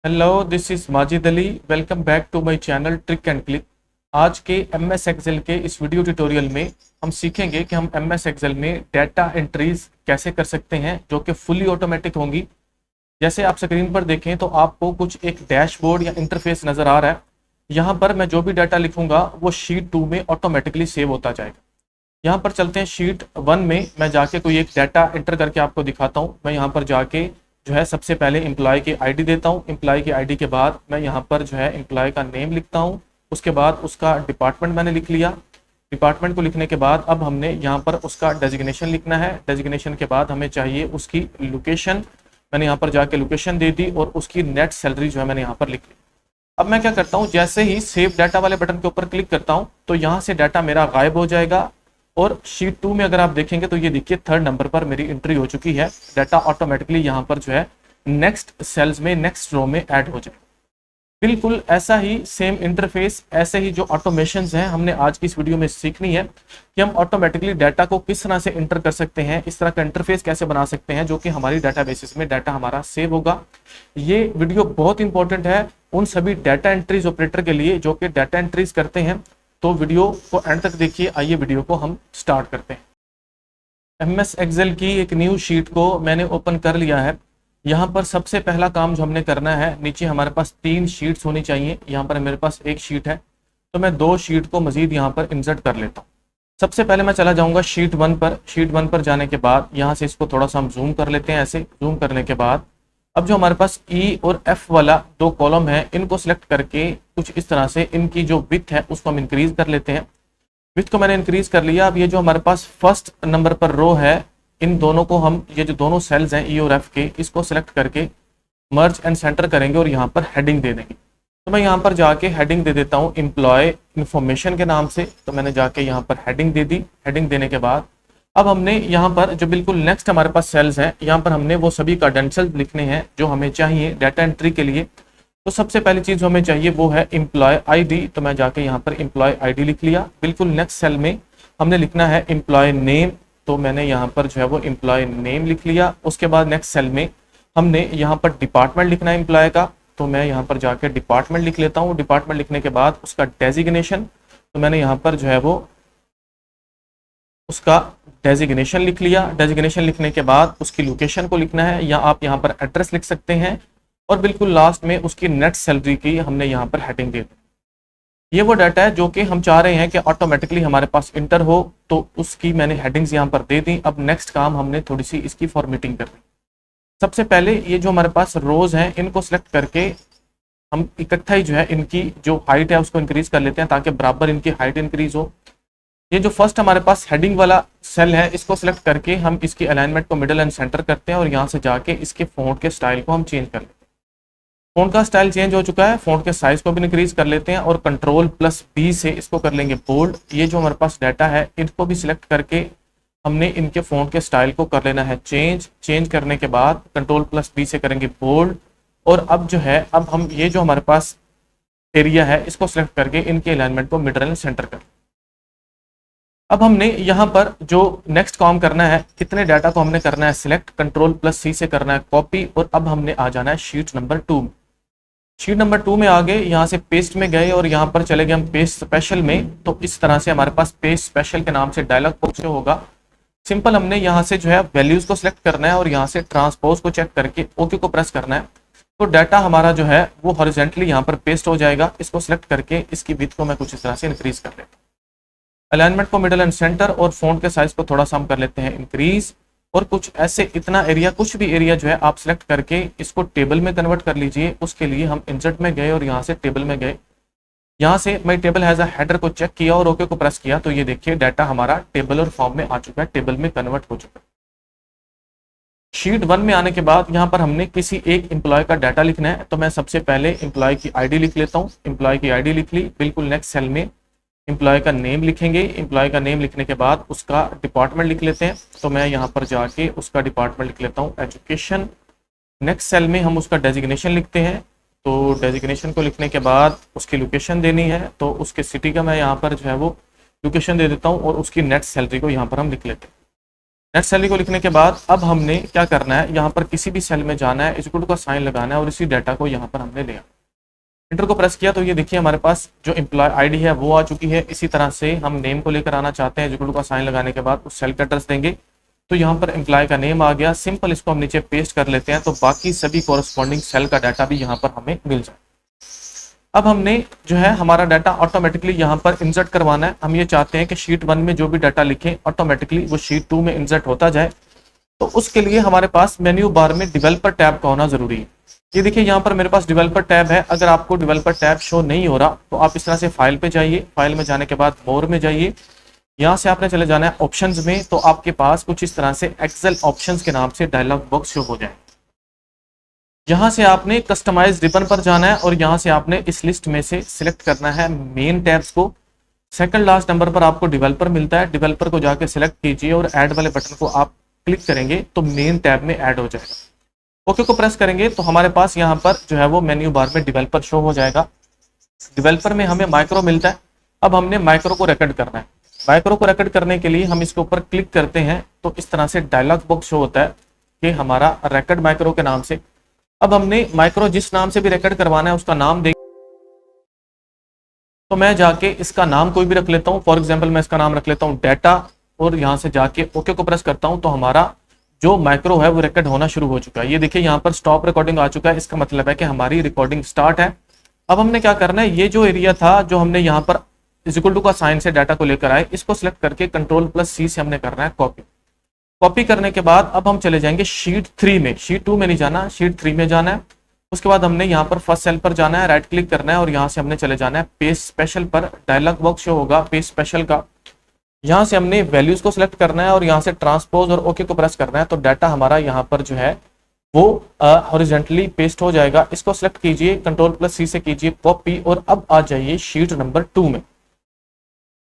Hello, this is Majid Ali. Welcome back to my channel trick and click. आज के M S Excel के इस video tutorial में हम सीखेंगे कि हम एम एस एक्सेल में डाटा एंट्रीज कैसे कर सकते हैं जो कि फुली ऑटोमेटिक होंगी। जैसे आप स्क्रीन पर देखें तो आपको कुछ एक डैशबोर्ड या इंटरफेस नज़र आ रहा है। यहाँ पर मैं जो भी डाटा लिखूंगा वो शीट 2 में ऑटोमेटिकली सेव होता जाएगा। यहाँ पर चलते हैं शीट 1 में। मैं जाके कोई एक डाटा एंटर करके आपको दिखाता हूँ। मैं यहाँ पर जाके जो है सबसे पहले एम्प्लॉय की आईडी देता हूँ। एम्प्लॉय की आईडी के बाद मैं यहाँ पर जो है एम्प्लॉय का नेम लिखता हूँ। उसके बाद उसका डिपार्टमेंट मैंने लिख लिया। डिपार्टमेंट को लिखने के बाद अब हमने यहाँ पर उसका डेजिग्नेशन लिखना है। डेजिग्नेशन के बाद हमें चाहिए उसकी लोकेशन। मैंने यहाँ पर जाके लोकेशन दे दी और उसकी नेट सैलरी जो है मैंने यहाँ पर लिख ली। अब मैं क्या करता हूँ, जैसे ही सेव डाटा वाले बटन के ऊपर क्लिक करता हूँ तो यहाँ से डाटा मेरा गायब हो जाएगा। और शीट 2 में अगर आप देखेंगे तो ये देखिए 3rd नंबर पर मेरी एंट्री हो चुकी है। डाटा ऑटोमेटिकली यहाँ पर जो है नेक्स्ट सेल्स में नेक्स्ट रो में ऐड हो जाए। बिल्कुल ऐसा ही सेम इंटरफेस, ऐसे ही जो ऑटोमेशंस हैं हमने आज की इस वीडियो में सीखनी है कि हम ऑटोमेटिकली डाटा को किस तरह से इंटर कर सकते हैं, इस तरह का इंटरफेस कैसे बना सकते हैं जो कि हमारी डाटा बेसिस में डाटा हमारा सेव होगा। ये वीडियो बहुत इंपॉर्टेंट है उन सभी डाटा एंट्रीज ऑपरेटर के लिए जो कि डाटा एंट्रीज करते हैं। तो वीडियो को एंड तक देखिए। आइए वीडियो को हम स्टार्ट करते हैं। एम एस एक्सेल की एक न्यू शीट को मैंने ओपन कर लिया है। यहाँ पर सबसे पहला काम जो हमने करना है, नीचे हमारे पास 3 शीट्स होनी चाहिए। यहाँ पर मेरे पास एक शीट है तो मैं 2 शीट को मजीद यहाँ पर इंसर्ट कर लेता हूँ। सबसे पहले मैं चला जाऊँगा शीट 1 पर। शीट 1 पर जाने के बाद यहाँ से इसको थोड़ा सा हम जूम कर लेते हैं। ऐसे जूम करने के बाद अब जो हमारे पास ई और एफ वाला 2 कॉलम है इनको सिलेक्ट करके कुछ इस तरह से इनकी जो विड्थ है उसको हम इंक्रीज कर लेते हैं। विड्थ को मैंने इंक्रीज कर लिया। अब ये जो हमारे पास फर्स्ट नंबर पर रो है, इन दोनों को हम, ये जो दोनों सेल्स हैं ई और एफ के, इसको सिलेक्ट करके मर्ज एंड सेंटर करेंगे और यहाँ पर हेडिंग दे देंगे। तो मैं यहाँ पर जाके हेडिंग दे देता हूँ एम्प्लॉय इन्फॉर्मेशन के नाम से। तो मैंने जाके यहाँ पर हेडिंग दे दी। हेडिंग देने के बाद अब हमने यहाँ पर जो बिल्कुल नेक्स्ट हमारे पास सेल्स हैं, यहाँ पर हमने वो सभी क्रेडेंशियल्स लिखने हैं जो हमें चाहिए डाटा एंट्री के लिए। तो सबसे पहली चीज जो हमें चाहिए वो है एम्प्लॉय आईडी। तो मैं जाके यहाँ पर एम्प्लॉय आईडी लिख लिया। बिल्कुल नेक्स्ट सेल में हमने लिखना है एम्प्लॉय नेम। तो मैंने यहाँ पर जो है वो एम्प्लॉय नेम लिख लिया। उसके बाद नेक्स्ट सेल में हमने यहाँ पर डिपार्टमेंट लिखना है एम्प्लॉय का। तो मैं यहाँ पर जाके डिपार्टमेंट लिख लेता हूँ। डिपार्टमेंट लिखने के बाद उसका डेजिग्नेशन, तो मैंने यहाँ पर जो है वो उसका डेजिग्नेशन लिख लिया। डेजिग्नेशन लिखने के बाद उसकी लोकेशन को लिखना है, या आप यहाँ पर एड्रेस लिख सकते हैं। और बिल्कुल लास्ट में उसकी नेट सैलरी की हमने यहाँ पर हेडिंग दे दी। ये वो डाटा है जो कि हम चाह रहे हैं कि ऑटोमेटिकली हमारे पास इंटर हो, तो उसकी मैंने हेडिंग्स यहाँ पर दे दी। अब नेक्स्ट काम हमने थोड़ी सी इसकी फॉर्मेटिंग करनी। सबसे पहले ये जो हमारे पास रोज हैं इनको सिलेक्ट करके हम इकट्ठा ही जो है इनकी जो हाइट है उसको इंक्रीज कर लेते हैं ताकि बराबर इनकी हाइट इंक्रीज हो। ये जो फर्स्ट हमारे पास हेडिंग वाला सेल है इसको सिलेक्ट करके हम इसकी अलाइनमेंट को मिडिल एंड सेंटर करते हैं और यहाँ से जाके इसके फॉन्ट के स्टाइल को हम चेंज कर लेते हैं। फॉन्ट का स्टाइल चेंज हो चुका है। फॉन्ट के साइज को भी इंक्रीज कर लेते हैं और Ctrl+B से इसको कर लेंगे बोल्ड। ये जो हमारे पास डाटा है इनको भी सिलेक्ट करके हमने इनके फॉन्ट के स्टाइल को कर लेना है चेंज। चेंज करने के बाद Ctrl+B से करेंगे बोल्ड। और अब जो है, अब हम ये जो हमारे पास एरिया है इसको सिलेक्ट करके इनके अलाइनमेंट को मिडिल एंड सेंटर कर। अब हमने यहाँ पर जो नेक्स्ट काम करना है, कितने डाटा को हमने करना है सिलेक्ट, Ctrl+C से करना है कॉपी। और अब हमने आ जाना है शीट नंबर 2 में। शीट नंबर 2 में आ गए, यहाँ से पेस्ट में गए और यहाँ पर चले गए हम पेस्ट स्पेशल में। तो इस तरह से हमारे पास पेस्ट स्पेशल के नाम से डायलॉग बॉक्स जो होगा, सिंपल हमने यहाँ से जो है वैल्यूज को सिलेक्ट करना है और यहाँ से ट्रांसपोज को चेक करके ओके को प्रेस करना है। तो डाटा हमारा जो है वो हॉरिजॉन्टली यहाँ पर पेस्ट हो जाएगा। इसको सिलेक्ट करके इसकी विड्थ को मैं कुछ इस तरह से इंक्रीज कर लेता हूँ। अलाइनमेंट को मिडिल एंड सेंटर और फॉन्ट के साइज को थोड़ा सा हम कर लेते हैं इंक्रीज। और कुछ ऐसे इतना एरिया, कुछ भी एरिया जो है आप सिलेक्ट करके इसको टेबल में कन्वर्ट कर लीजिए। उसके लिए हम इंसर्ट में गए और यहाँ से टेबल में गए। यहाँ से मैं टेबल हैज अ हेडर को चेक किया और ओके को प्रेस किया। तो ये देखिए डाटा हमारा टेबल और फॉर्म में आ चुका है, टेबल में कन्वर्ट हो चुका है। शीट 1 में आने के बाद यहाँ पर हमने किसी एक एम्प्लॉय का डाटा लिखना है। तो मैं सबसे पहले एम्प्लॉय की आईडी लिख लेता हूँ। एम्प्लॉय की आईडी लिख ली। बिल्कुल नेक्स्ट सेल में एम्प्लॉय का नेम लिखेंगे। एम्प्लॉय का नेम लिखने के बाद उसका डिपार्टमेंट लिख लेते हैं। तो मैं यहाँ पर जाके उसका डिपार्टमेंट लिख लेता हूँ एजुकेशन। नेक्स्ट सेल में हम उसका डेजिग्नेशन लिखते हैं। तो डेजिग्नेशन को लिखने के बाद उसकी लोकेशन देनी है। तो उसके सिटी का मैं यहाँ पर जो है वो लोकेशन दे देता हूँ और उसकी नेट सैलरी को यहाँ पर हम लिख लेते हैं। नेक्स्ट सैलरी को लिखने के बाद अब हमने क्या करना है, यहाँ पर किसी भी सेल में जाना है, इक्वल टू का साइन लगाना है और इसी डाटा को यहाँ पर हमने लिया, इंटर को प्रेस किया तो ये देखिए हमारे पास जो एम्प्लॉय आईडी है वो आ चुकी है। इसी तरह से हम नेम को लेकर आना चाहते हैं, इक्वल टू का साइन लगाने के बाद उस सेल का एड्रेस देंगे तो यहाँ पर एम्प्लॉय का नेम आ गया। सिंपल इसको हम नीचे पेस्ट कर लेते हैं तो बाकी सभी कोरस्पॉन्डिंग सेल का डाटा भी यहाँ पर हमें मिल जाए। अब हमने जो है हमारा डाटा ऑटोमेटिकली यहाँ पर इंसर्ट करवाना है। हम ये चाहते हैं कि शीट 1 में जो भी डाटा लिखें ऑटोमेटिकली वो शीट 2 में इंसर्ट होता जाए। तो उसके लिए हमारे पास मेन्यू बार में डेवलपर टैब का होना जरूरी है। ये देखिए यहाँ पर मेरे पास डेवलपर टैब है। अगर आपको डेवलपर टैब शो नहीं हो रहा तो आप इस तरह से फाइल पे जाइए, फाइल में जाने के बाद मोर में जाइए, यहाँ से आपने चले जाना है ऑप्शंस में, तो आपके पास कुछ इस तरह से एक्सेल ऑप्शंस के नाम से डायलॉग बॉक्स शो हो जाए। यहाँ से आपने कस्टमाइज रिबन पर जाना है और यहाँ से आपने इस लिस्ट में से सिलेक्ट करना है मेन टैब्स को। सेकंड लास्ट नंबर पर आपको डेवलपर मिलता है, डेवलपर को जाके सिलेक्ट कीजिए और ऐड वाले बटन को आप क्लिक करेंगे तो मेन टैब में ऐड हो जाएगा। ओके को प्रेस करेंगे तो हमारे पास यहाँ पर जो है वो मेन्यू बार में डेवलपर शो हो जाएगा। डेवलपर में हमें माइक्रो मिलता है। अब हमने माइक्रो को रिकॉर्ड करना है। माइक्रो को रिकॉर्ड करने के लिए हम इसके ऊपर क्लिक करते हैं तो इस तरह से डायलॉग बॉक्स शो होता है कि हमारा रिकॉर्ड माइक्रो के नाम से। अब हमने माइक्रो जिस नाम से भी रिकॉर्ड करवाना है उसका नाम देंगे, तो मैं जाके इसका नाम कोई भी रख लेता हूँ। फॉर एग्जाम्पल मैं इसका नाम रख लेता हूँ डाटा और यहाँ से जाके ओके को प्रेस करता हूँ तो हमारा जो माइक्रो है वो रिकॉर्ड होना शुरू हो चुका है। ये देखिए यहाँ पर स्टॉप रिकॉर्डिंग आ चुका है, इसका मतलब है कि हमारी रिकॉर्डिंग स्टार्ट है। अब हमने क्या करना है, ये जो एरिया था जो हमने यहाँ पर इक्वल टू का साइन से डाटा को लेकर आए, इसको सिलेक्ट करके कंट्रोल+C से हमने करना है कॉपी। कॉपी करने के बाद अब हम चले जाएंगे शीट 3 में, शीट 2 में नहीं जाना, शीट 3 में जाना है। उसके बाद हमने यहाँ पर फर्स्ट सेल पर जाना है, राइट क्लिक करना है और यहाँ से हमने चले जाना है पेज स्पेशल पर। डायलॉग बॉक्स शो होगा पेज स्पेशल का, यहाँ से हमने वैल्यूज को सिलेक्ट करना है और यहाँ से ट्रांसपोज और ओके को प्रेस करना है तो डाटा हमारा यहाँ पर जो है वो हॉरिजॉन्टली पेस्ट हो जाएगा। इसको सिलेक्ट कीजिए, कंट्रोल+C से कीजिए कॉपी और अब आ जाइए शीट नंबर 2 में।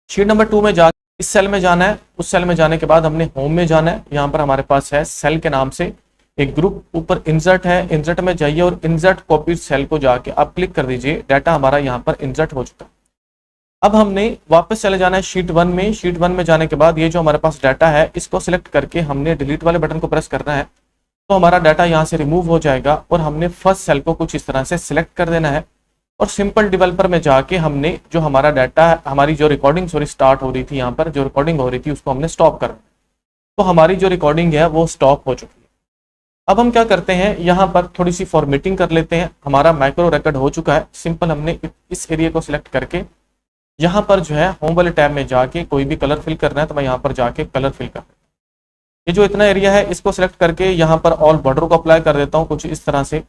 शीट नंबर 2 में जाकर इस सेल में जाना है। उस सेल में जाने के बाद हमने होम में जाना है। यहाँ पर हमारे पास है सेल के नाम से एक ग्रुप, ऊपर इंसर्ट है, इंसर्ट में जाइए और इंसर्ट कॉपी सेल को जाके आप क्लिक कर दीजिए। डाटा हमारा यहाँ पर इंसर्ट हो चुका है। अब हमने वापस चले जाना है शीट 1 में। शीट 1 में जाने के बाद ये जो हमारे पास डाटा है इसको सिलेक्ट करके हमने डिलीट वाले बटन को प्रेस करना है तो हमारा डाटा यहाँ से रिमूव हो जाएगा और हमने फर्स्ट सेल को कुछ इस तरह से सिलेक्ट कर देना है और सिंपल डेवलपर में जाके हमने जो हमारा डाटा है, हमारी जो रिकॉर्डिंग स्टार्ट हो रही थी, यहाँ पर जो रिकॉर्डिंग हो रही थी उसको हमने स्टॉप करना, तो हमारी जो रिकॉर्डिंग है वो स्टॉप हो चुकी है। अब हम क्या करते हैं, यहाँ पर थोड़ी सी फॉर्मेटिंग कर लेते हैं। हमारा माइक्रो रिकॉर्ड हो चुका है। सिंपल हमने इस एरिया को सिलेक्ट करके यहाँ पर जो है होम वाले टैब में जाके कोई भी कलर फिल करना है तो मैं यहाँ पर जाके कलर फिल कर, ये जो इतना एरिया है इसको सिलेक्ट करके यहाँ पर ऑल बॉर्डर को अप्लाई कर देता हूँ कुछ इस तरह से।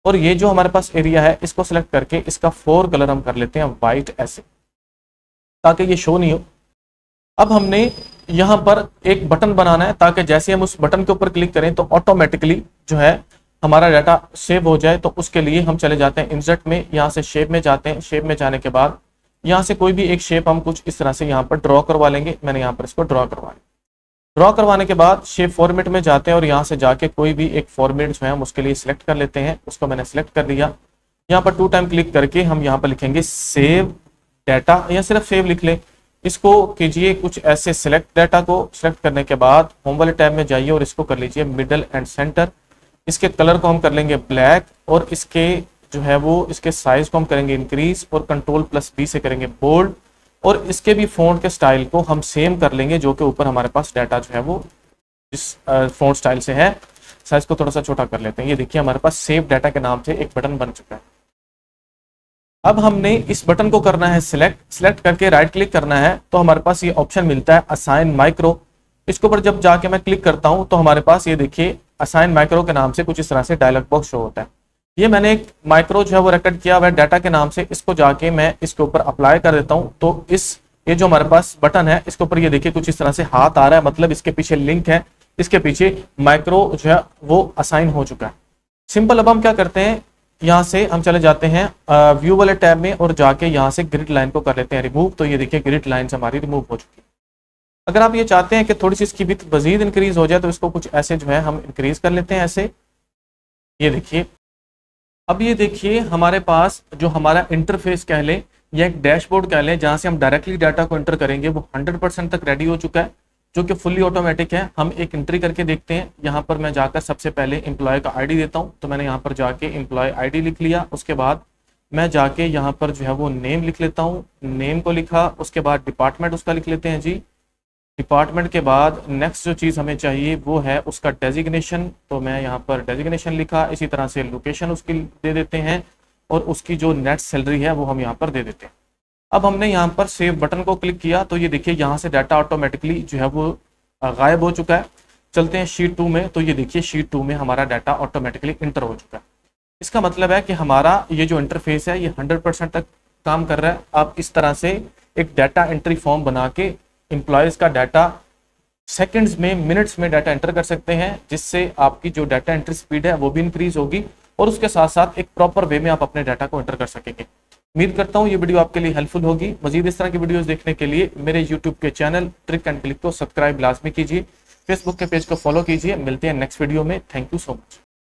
और ये जो हमारे पास एरिया है इसको सिलेक्ट करके इसका 4 कलर हम कर लेते हैं वाइट, ऐसे ताकि ये शो नहीं हो। अब हमने यहाँ पर एक बटन बनाना है ताकि जैसे हम उस बटन के ऊपर क्लिक करें तो ऑटोमेटिकली जो है हमारा डाटा सेव हो जाए। तो उसके लिए हम चले जाते हैं इंसर्ट में, यहाँ से शेप में जाते हैं। शेप में जाने के बाद यहाँ से कोई भी एक शेप हम कुछ इस तरह से यहाँ पर ड्रॉ करवा लेंगे। मैंने यहाँ पर इसको ड्रॉ करवा लिया। ड्रॉ करवाने के बाद शेप फॉर्मेट में जाते हैं और यहाँ से जाके कोई भी एक फॉर्मेट जो है हम उसके लिए सिलेक्ट कर लेते हैं। उसको मैंने सिलेक्ट कर लिया। यहाँ पर 2 टाइम क्लिक करके हम यहाँ पर लिखेंगे सेव डाटा या सिर्फ सेव लिख लें। इसको कीजिए कुछ ऐसे, सिलेक्ट डाटा को सिलेक्ट करने के बाद होम वाले टैब में जाइए और इसको कर लीजिए मिडल एंड सेंटर। इसके कलर को हम कर लेंगे ब्लैक और इसके जो है वो इसके साइज को हम करेंगे इंक्रीज और कंट्रोल+B से करेंगे बोल्ड। और इसके भी फॉन्ट के स्टाइल को हम सेम कर लेंगे जो कि ऊपर हमारे पास डाटा जो है वो इस फॉन्ट स्टाइल से है। साइज को थोड़ा सा छोटा कर लेते हैं। ये देखिए हमारे पास सेव डाटा के नाम से एक बटन बन चुका है। अब हमने इस बटन को करना है सिलेक्ट करके राइट क्लिक करना है तो हमारे पास ये ऑप्शन मिलता है असाइन माइक्रो। इसके ऊपर जब जाके मैं क्लिक करता हूं तो हमारे पास ये देखिए असाइन माइक्रो के नाम से कुछ इस तरह से डायलॉग बॉक्स शो होता है। ये मैंने एक माइक्रो जो है वो रिकॉर्ड किया हुआ है डाटा के नाम से, इसको जाके मैं इसके ऊपर अप्लाई कर देता हूँ तो ये जो हमारे पास बटन है इसके ऊपर ये देखिए कुछ इस तरह से हाथ आ रहा है, मतलब इसके पीछे लिंक है, इसके पीछे माइक्रो जो है वो असाइन हो चुका है। सिंपल अब हम क्या करते हैं, यहाँ से हम चले जाते हैं व्यू वाले टैब में और जाके यहाँ से ग्रिड लाइन को कर लेते हैं रिमूव। तो ये देखिए ग्रिड लाइन हमारी रिमूव हो चुकी है। अगर आप ये चाहते हैं कि थोड़ी सी इसकी विड्थ मजीद इंक्रीज हो जाए तो इसको कुछ ऐसे जो है हम इंक्रीज कर लेते हैं ऐसे। ये देखिए, अब ये देखिए हमारे पास जो हमारा इंटरफेस कह लें या एक डैशबोर्ड कह लें जहाँ से हम डायरेक्टली डाटा को एंटर करेंगे वो 100% तक रेडी हो चुका है। जो कि फुल्ली ऑटोमेटिक है। हम एक एंट्री करके देखते हैं। यहाँ पर मैं जाकर सबसे पहले एम्प्लॉय का आईडी देता हूँ, तो मैंने यहाँ पर जाके एम्प्लॉय आईडी लिख लिया। उसके बाद मैं जाके यहाँ पर जो है वो नेम लिख लेता हूँ, नेम को लिखा। उसके बाद डिपार्टमेंट उसका लिख लेते हैं जी। डिपार्टमेंट के बाद नेक्स्ट जो चीज़ हमें चाहिए वो है उसका डेजिग्नेशन, तो मैं यहाँ पर डेजिग्नेशन लिखा। इसी तरह से लोकेशन उसकी दे देते हैं और उसकी जो नेट सैलरी है वो हम यहाँ पर दे देते हैं। अब हमने यहाँ पर सेव बटन को क्लिक किया तो ये देखिए यहाँ से डाटा ऑटोमेटिकली जो है वो गायब हो चुका है। चलते हैं शीट 2 में, तो ये देखिए शीट 2 में हमारा डाटा ऑटोमेटिकली इंटर हो चुका है। इसका मतलब है कि हमारा ये जो इंटरफेस है ये 100% तक काम कर रहा है। आप इस तरह से एक डाटा एंट्री फॉर्म बना के एम्प्लॉयज़ का डाटा सेकंड्स में, मिनट्स में डाटा एंटर कर सकते हैं, जिससे आपकी जो डाटा एंट्री स्पीड है वो भी इंक्रीज होगी और उसके साथ साथ एक प्रॉपर वे में आप अपने डाटा को एंटर कर सकेंगे। उम्मीद करता हूँ ये वीडियो आपके लिए हेल्पफुल होगी। मजीद इस तरह की वीडियोस देखने के लिए मेरे यूट्यूब के चैनल ट्रिक एंड क्लिक को सब्सक्राइब लाजमी कीजिए, फेसबुक के पेज को फॉलो कीजिए। मिलते हैं नेक्स्ट वीडियो में। Thank you so much.